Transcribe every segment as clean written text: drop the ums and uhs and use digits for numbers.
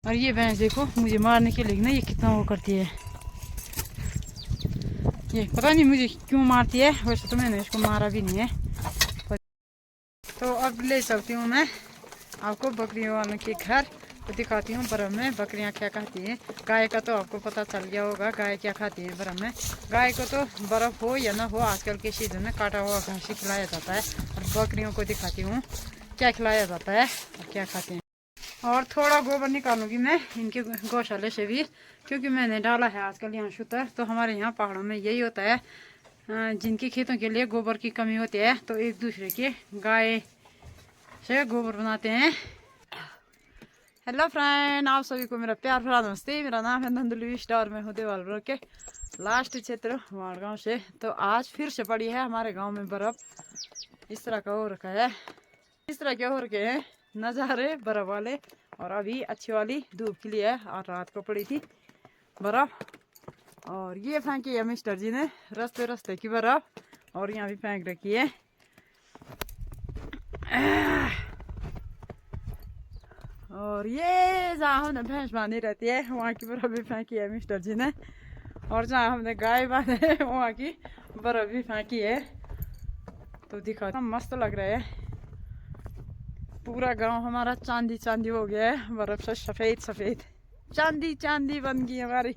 और ये भैंस देखो मुझे मारने के लिए ना ये कितना वो करती है, ये पता नहीं मुझे क्यों मारती है। वैसे तो मैंने इसको मारा भी नहीं है। तो अब ले चलती हूँ मैं आपको बकरियों वालों के घर, तो दिखाती हूँ बर्फ में बकरियाँ क्या खाती हैं। गाय का तो आपको पता चल गया होगा गाय क्या खाती है बर्फ में। गाय को तो बर्फ़ हो या ना हो आजकल के सीजन में काटा हुआ घास ही खिलाया जाता है। और बकरियों को दिखाती हूँ क्या खिलाया जाता है और क्या खाते हैं। और थोड़ा गोबर निकालूंगी मैं इनके गौशाले से भी, क्योंकि मैंने डाला है आजकल यहाँ शूटर। तो हमारे यहाँ पहाड़ों में यही होता है, जिनके खेतों के लिए गोबर की कमी होती है तो एक दूसरे के गाय से गोबर बनाते हैं। हेलो फ्रेंड, आप सभी को मेरा प्यार भरा नमस्ते। मेरा नाम है नंदलवी स्टार, मैं हूँ देवाल के लास्ट क्षेत्र वाड़ गाँव से। तो आज फिर से पड़ी है हमारे गांव में बर्फ़। इस तरह का हो रखा है, इस तरह के हो रखे हैं नज़ारे बर्फ़ वाले। और अभी अच्छी वाली धूप खिली है और रात को पड़ी थी बर्फ़। और ये फेंकी है मिस्टर जी ने रास्ते रास्ते की बर्फ़, और यहाँ भी फेंक रखी है। और ये जहाँ हमने भैंस बांधी रहती है वहाँ की बर्फ़ भी फेंकी है मिस्टर जी ने। और जहाँ हमने गाय बांधे है वहाँ की बर्फ़ भी फेंकी है। तो दिखा मस्त लग रहा है, पूरा गांव हमारा चांदी चांदी हो गया है बर्फ़ से, सफ़ेद सफ़ेद चांदी चांदी बन गई हमारी।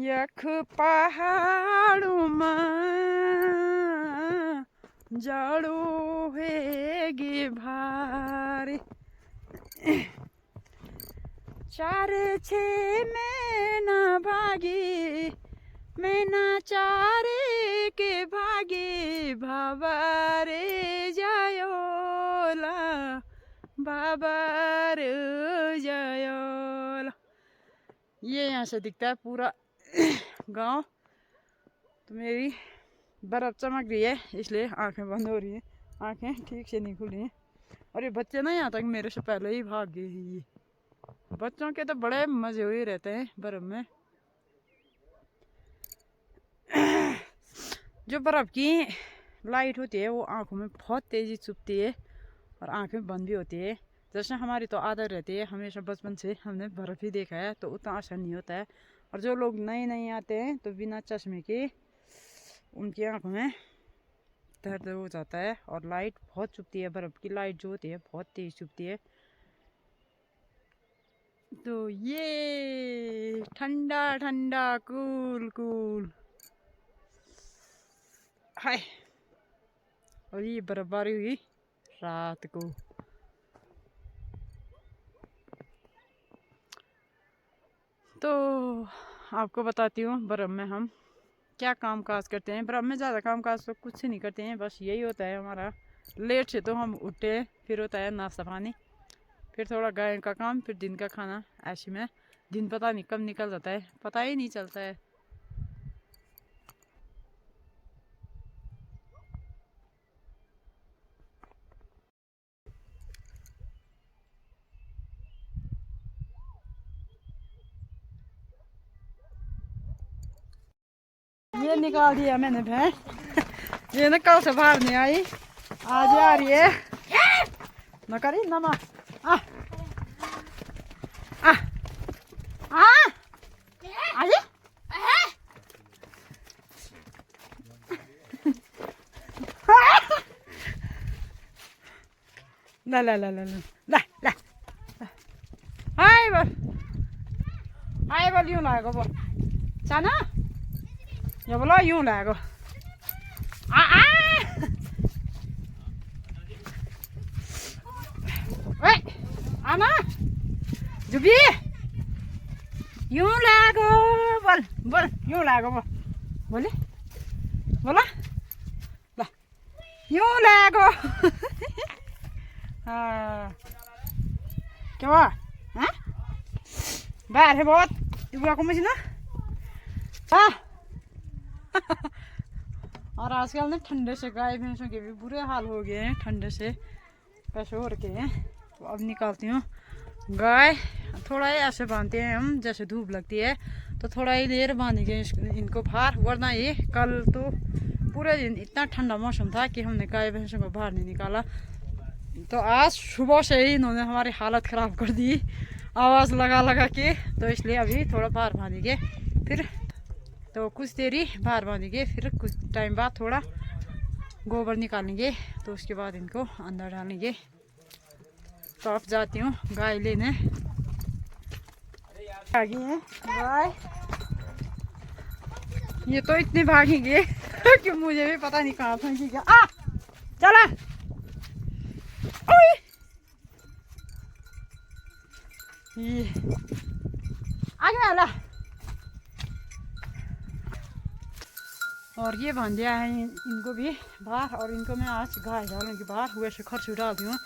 यख पहाड़ों में जड़ो है भारी, चार छे में ना भागी, मैं ना चारे के भागी, बाबा रे जायोला, बाबा रे जायोला। ये यहाँ से दिखता है पूरा गांव। तो मेरी बर्फ़ चमक रही है इसलिए आंखें बंद हो रही हैं, आंखें ठीक से नहीं खुली हैं। और ये बच्चे ना यहाँ तक मेरे से पहले ही भाग गए हैं। ये बच्चों के तो बड़े मजे हुए रहते हैं बर्फ़ में। जो बर्फ़ की लाइट होती है वो आंखों में बहुत तेज़ी चुभती है और आंखें बंद भी होती है। जैसे हमारी तो आदत रहती है, हमेशा बचपन से हमने बर्फ़ ही देखा है तो उतना असर नहीं होता है। और जो लोग नए नए आते हैं तो बिना चश्मे के उनकी आंखों में दर्द हो जाता है और लाइट बहुत चुभती है। बर्फ़ की लाइट जो होती है बहुत तेज़ चुभती है। तो ये ठंडा ठंडा कूल कूल हाय। और ये बर्फबारी हुई रात को। तो आपको बताती हूँ बर्फ़ में हम क्या काम काज करते हैं। बर्फ़ में ज़्यादा काम काज तो कुछ नहीं करते हैं, बस यही होता है हमारा लेट से तो हम उठते हैं, फिर होता है नाश्ता पानी, फिर थोड़ा गाय का काम, फिर दिन का खाना। ऐसे में दिन पता नहीं कब निकल जाता है, पता ही नहीं चलता है। ये निकाल दिया मैंने भैंस, ये ना कल से बाहर नहीं आई, आज आ रही है। न करी नमा आ आ आ आजे ला ला ला ला ला ला आए बोल यूं लागेको बोल साना यो बोल यूं लागेको आ आ ओए आना जुबी यूं लागेको बोल बोल यूं लागेको बोल बोले बोला ला यूं लागेको क्या हुआ हाँ बाहर है बहुत बुआ को मशीन हाँ। और आजकल ना ठंडे से गाय भैंसों के भी बुरे हाल हो गए हैं, ठंडे से कैसे हो रखे हैं। तो अब निकालती हूँ गाय, थोड़ा ही ऐसे बांधते हैं हम, जैसे धूप लगती है तो थोड़ा ही देर बांधेंगे इनको बाहर, वरना ये कल तो पूरे दिन इतना ठंडा मौसम था कि हमने गाय भैंसों को बाहर नहीं निकाला। तो आज सुबह से ही इन्होंने हमारी हालत ख़राब कर दी आवाज़ लगा लगा के, तो इसलिए अभी थोड़ा बाहर बांधेंगे, फिर तो कुछ देरी बाहर बांधेंगे, फिर कुछ टाइम बाद थोड़ा गोबर निकालेंगे, तो उसके बाद इनको अंदर डालेंगे। तो अब जाती हूँ गाय लेने। आ गई है गाय, ये तो इतने भागेंगे कि मुझे भी पता नहीं कहाँ फेंकी क्या। आ चला ये आगे वाला, और ये बांध दिया है इनको भी बाहर, और इनको मैं आज घास डालूंगी बाहर। वैसे खर्च डाल दी हूँ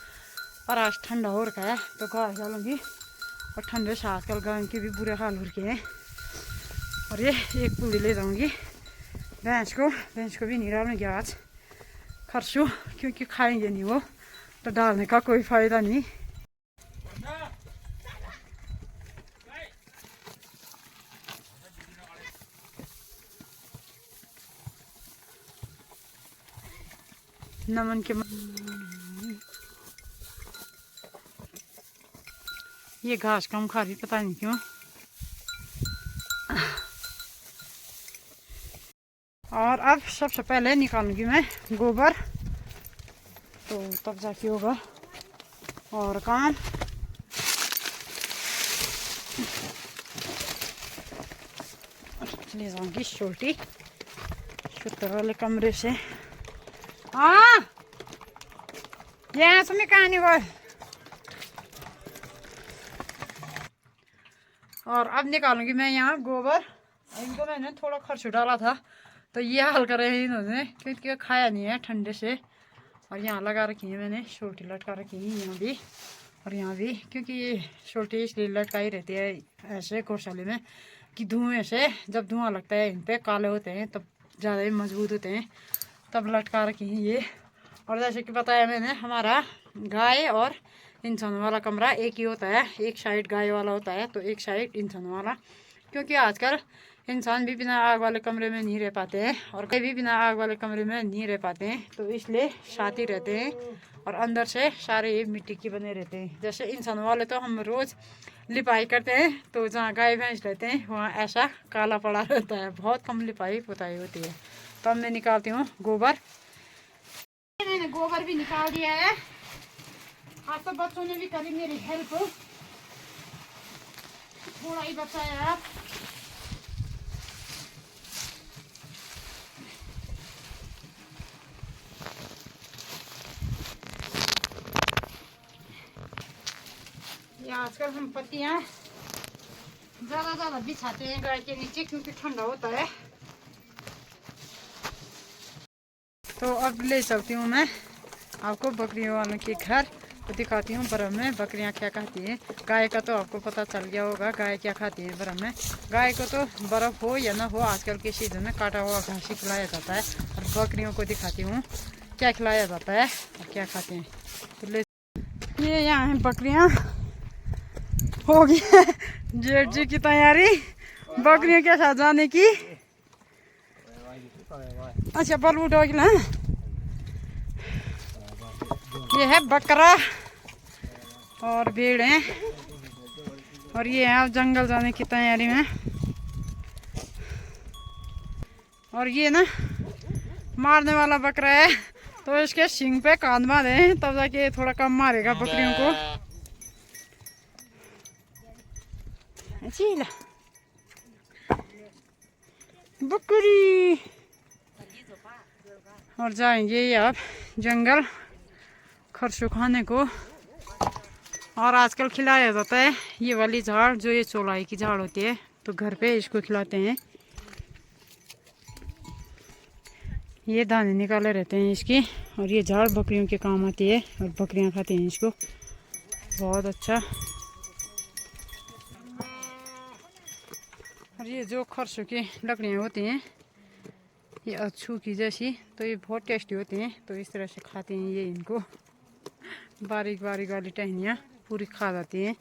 पर आज ठंडा हो रखा है तो घास डालूंगी, और ठंडे से आजकल गाय के भी बुरे हाल हो रखे हैं। और ये एक पूरी ले जाऊंगी भैंस को भी नहीं डालूंगी आज खर्चू, क्योंकि खाएंगे नहीं वो, तो डालने का कोई फ़ायदा नहीं। नमन के ये घास कम खा रही, पता नहीं क्यों। और अब सबसे पहले निकालूंगी मैं गोबर, तो तब जाके होगा और काम। ले जाऊंगी छोटी शूटर वाले कमरे से। हाँ यहाँ से मैं कहानी वो, और अब निकालूंगी मैं यहाँ गोबर। इनको मैंने थोड़ा खर्च डाला था, तो ये हाल कर रहे हैं इन्होंने, क्योंकि खाया नहीं है ठंडे से। और यहाँ लगा रखी है मैंने छोटी, लटका रखी है यहाँ भी और यहाँ भी, क्योंकि ये छोटी इसलिए लटकाई रहती है ऐसे गौशाले में कि धुएं से, जब धुआं लगता है इन पे काले होते हैं तब ज़्यादा ही मजबूत होते हैं, तब लटका रखी हैं ये। और जैसे कि बताया मैंने, हमारा गाय और इंसान वाला कमरा एक ही होता है, एक साइड गाय वाला होता है तो एक साइड इंसान वाला, क्योंकि आजकल इंसान भी बिना आग वाले कमरे में नहीं रह पाते हैं और कहीं भी बिना आग वाले कमरे में नहीं रह पाते हैं, तो इसलिए साथ ही रहते हैं। और अंदर से सारे मिट्टी के बने रहते हैं। जैसे इंसान वाले तो हम रोज़ लिपाई करते हैं, तो जहाँ गाय भैंस रहते हैं वहाँ ऐसा काला पड़ा रहता है, बहुत कम लिपाई पुताई होती है। तो अब मैं निकालती हूँ गोबर। मैंने गोबर भी निकाल दिया है, आज तो बच्चों ने भी करी मेरी हेल्प, थोड़ा ही बचा है आप। ये आजकल हम पत्तियाँ ज़्यादा बिछाते हैं गाय के नीचे, क्योंकि ठंडा होता है। तो अब ले चलती हूँ मैं आपको बकरियों वालों के घर, तो दिखाती हूँ बर्फ में बकरियाँ क्या खाती हैं। गाय का तो आपको पता चल गया होगा गाय क्या खाती है बर्फ में। गाय को तो बर्फ़ हो या ना हो, आजकल के सीजन में काटा हुआ घास ही खिलाया जाता है, और बकरियों को दिखाती हूँ क्या खिलाया जाता है और क्या खाते हैं। तो ले ये यहाँ है बकरियाँ, हो गई जेठ जी की तैयारी बकरियों के साथ जाने की। अच्छा बल उठो ना, ये है बकरा और भेड़ है, और ये है अब जंगल जाने की तैयारी में। और ये ना मारने वाला बकरा है, तो इसके सींग पे कान बांधे तब जाके थोड़ा कम मारेगा बकरियों को। चीला बकरी, और जाएंगे ये अब जंगल खरसू खाने को। और आजकल खिलाया जाता है ये वाली झाड़, जो ये चौलाई की झाड़ होती है, तो घर पे इसको खिलाते हैं। ये दाने निकाले रहते हैं इसकी, और ये झाड़ बकरियों के काम आती है और बकरियां खाती हैं इसको, बहुत अच्छा। और ये जो खरसू की लकड़ियाँ होती हैं, ये अच्छू की जैसी, तो ये बहुत टेस्टी होती हैं, तो इस तरह से खाते हैं ये इनको। बारीक बारीक वाली टहनियाँ पूरी खा जाती हैं।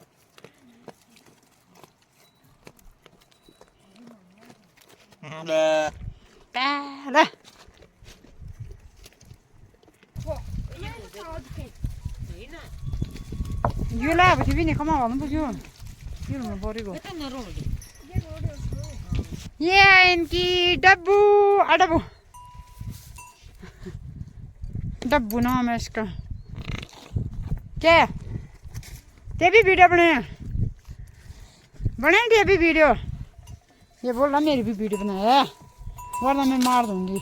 यो लाभ थियो नि कमा भन्नु पुग्यो यो हुनु परेको ये इनकी डब्बू अडब्बू डब्बू नाम है इसका क्या ते भी वीडियो बने ये भी वीडियो ये बोल रहा मेरी भी वीडियो बनाया वरना मैं मार दूंगी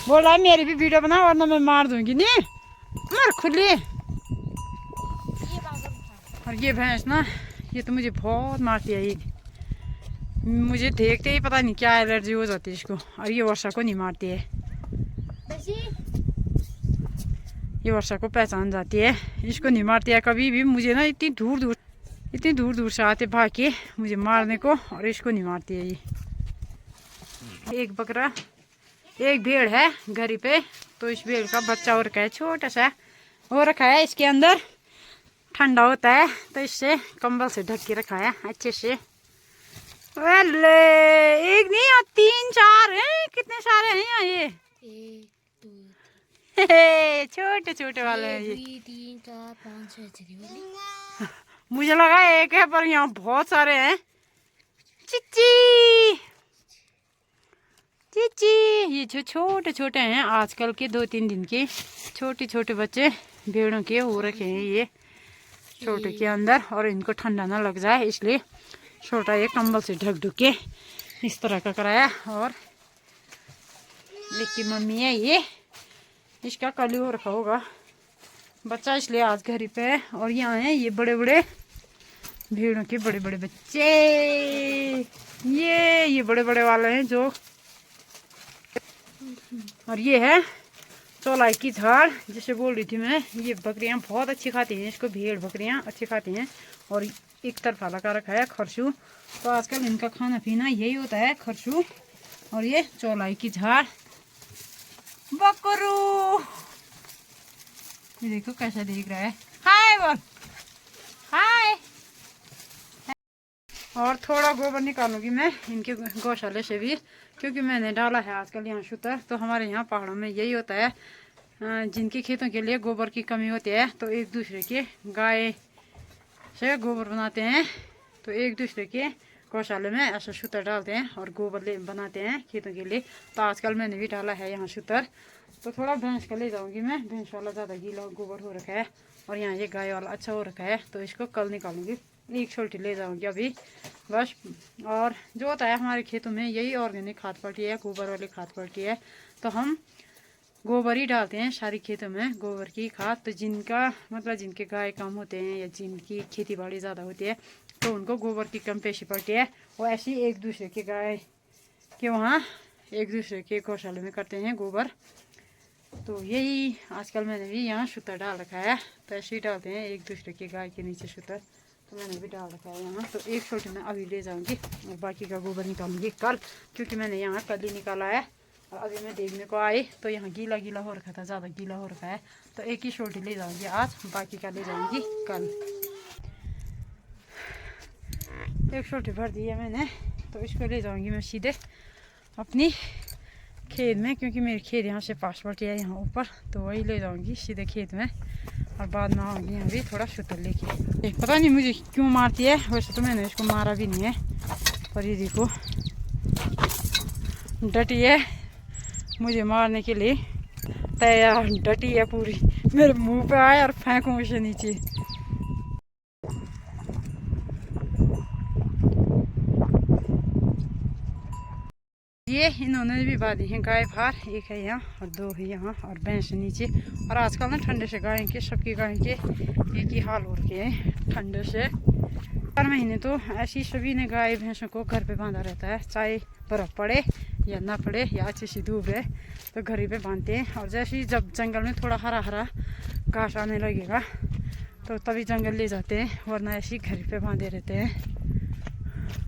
बोल रहा मेरी भी वीडियो बना वरना मैं मार दूंगी नहीं मार खुली। और ये भैंस ना ये तो मुझे बहुत मारती है ये मुझे देखते ही पता नहीं क्या एलर्जी हो जाती है इसको। और ये वर्षा को नहीं मारती है ये वर्षा को पहचान जाती है इसको नहीं मारती है कभी भी। मुझे ना इतनी दूर दूर से आते भाग के मुझे मारने को और इसको नहीं मारती है ये। एक बकरा एक भेड़ है घर पे तो इस भेड़ का बच्चा हो रखा है छोटा सा हो रखा है इसके अंदर ठंडा होता है तो इससे कंबल से ढक के रखा है अच्छे से। एक नहीं यहाँ 3-4 हैं कितने सारे हैं यहाँ ये छोटे छोटे वाले हैं ये 3 4 5 6 मुझे लगा एक है पर यहाँ बहुत सारे हैं। चिच्ची चिच्ची ये जो छोटे छोटे हैं आजकल के 2-3 दिन के छोटे छोटे बच्चे भेड़ों के हो रखे हैं ये छोटे के अंदर और इनको ठंडा ना लग जाए इसलिए छोटा ये कंबल से ढक ढुक के इस तरह का कराया। और एक की मम्मी है ये इसका कल हो रखा होगा बच्चा इसलिए आज घर पे है। और यहाँ है ये बड़े बड़े भेड़ों के बड़े बड़े बच्चे ये बड़े बड़े वाले हैं जो। और ये है चौलाई की झाड़ जिसे बोल रही थी मैं ये बकरियां बहुत अच्छी खाती हैं इसको भेड़ बकरियां अच्छी खाती हैं। और एक तरफा लगा रखा है खरसू तो आजकल इनका खाना पीना यही होता है खरसू और ये चौलाई की झाड़ बकरू ये देखो कैसा देख रहा है हाय बोल हाय। और थोड़ा गोबर निकालूंगी मैं इनके गौशाले से भी क्योंकि मैंने डाला है आजकल यहाँ शूतर। तो हमारे यहाँ पहाड़ों में यही होता है जिनके खेतों के लिए गोबर की कमी होती है तो एक दूसरे के गाय से गोबर बनाते हैं तो एक दूसरे के गौशाले में ऐसा शूतर डालते हैं और गोबर बनाते हैं खेतों के लिए। तो आजकल मैंने भी डाला है यहाँ शूतर तो थोड़ा भैंस का ले जाऊंगी मैं भैंस वाला ज़्यादा गीला गोबर हो रखा है और यहाँ ये गाय वाला अच्छा हो रखा है तो इसको कल निकालूंगी एक छोटी ले जाऊंगी अभी बस। और जो होता है हमारे खेतों में यही ऑर्गेनिक खाद पड़ती है गोबर वाली खाद पड़ती है तो हम गोबर ही डालते हैं सारी खेतों में गोबर की खाद। तो जिनका मतलब जिनके गाय कम होते हैं या जिनकी खेती बाड़ी ज़्यादा होती है तो उनको गोबर की कम पेशी पड़ती है वो ऐसे ही एक दूसरे के गाय के वहाँ एक दूसरे के गौशाले में करते हैं गोबर। तो यही आजकल मैंने भी यहाँ शूतर डाल रखा है तो ऐसे ही डालते हैं एक दूसरे के गाय के नीचे शूतर तो मैंने भी डाल रखा है यहाँ। तो एक छोटी मैं अभी ले जाऊँगी और बाकी का गोबर निकालूंगी कल क्योंकि मैंने यहाँ कल ही निकाला है। और अभी मैं देखने को आई तो यहाँ गीला गीला हो रखा था ज़्यादा गीला हो रखा है तो एक ही छोटी ले जाऊँगी आज बाकी का ले जाऊँगी कल। एक छोटी भर दी है मैंने तो इसको ले जाऊँगी मैं सीधे अपनी खेत में क्योंकि मेरे खेत यहाँ से पास पड़ती है यहाँ ऊपर तो वही ले जाऊँगी सीधे खेत में और बाद में आऊँगी यहाँ भी थोड़ा शूतर लेके। पता नहीं मुझे क्यों मारती है वैसे तो मैंने इसको मारा भी नहीं है पर ये देखो डटी है मुझे मारने के लिए तैयार डटी है पूरी मेरे मुंह पे आए और फेंकूँ उसे नीचे। ये इन्होंने भी बांधी हैं गाय बाहर एक है यहाँ और 2 है यहाँ और भैंस नीचे। और आजकल ना ठंडे से गाय के सबकी गाय के एक ही हाल हो रखे हैं ठंडे से। 4 महीने तो ऐसी सभी ने गाय भैंसों को घर पे बांधा रहता है चाहे बर्फ़ पड़े या ना पड़े या अच्छी सी धूप है तो घर ही पे बांधते हैं। और जैसे ही जब जंगल में थोड़ा हरा हरा घास आने लगेगा तो तभी जंगल ले जाते हैं वरना ऐसे ही घर पे बांधे रहते हैं।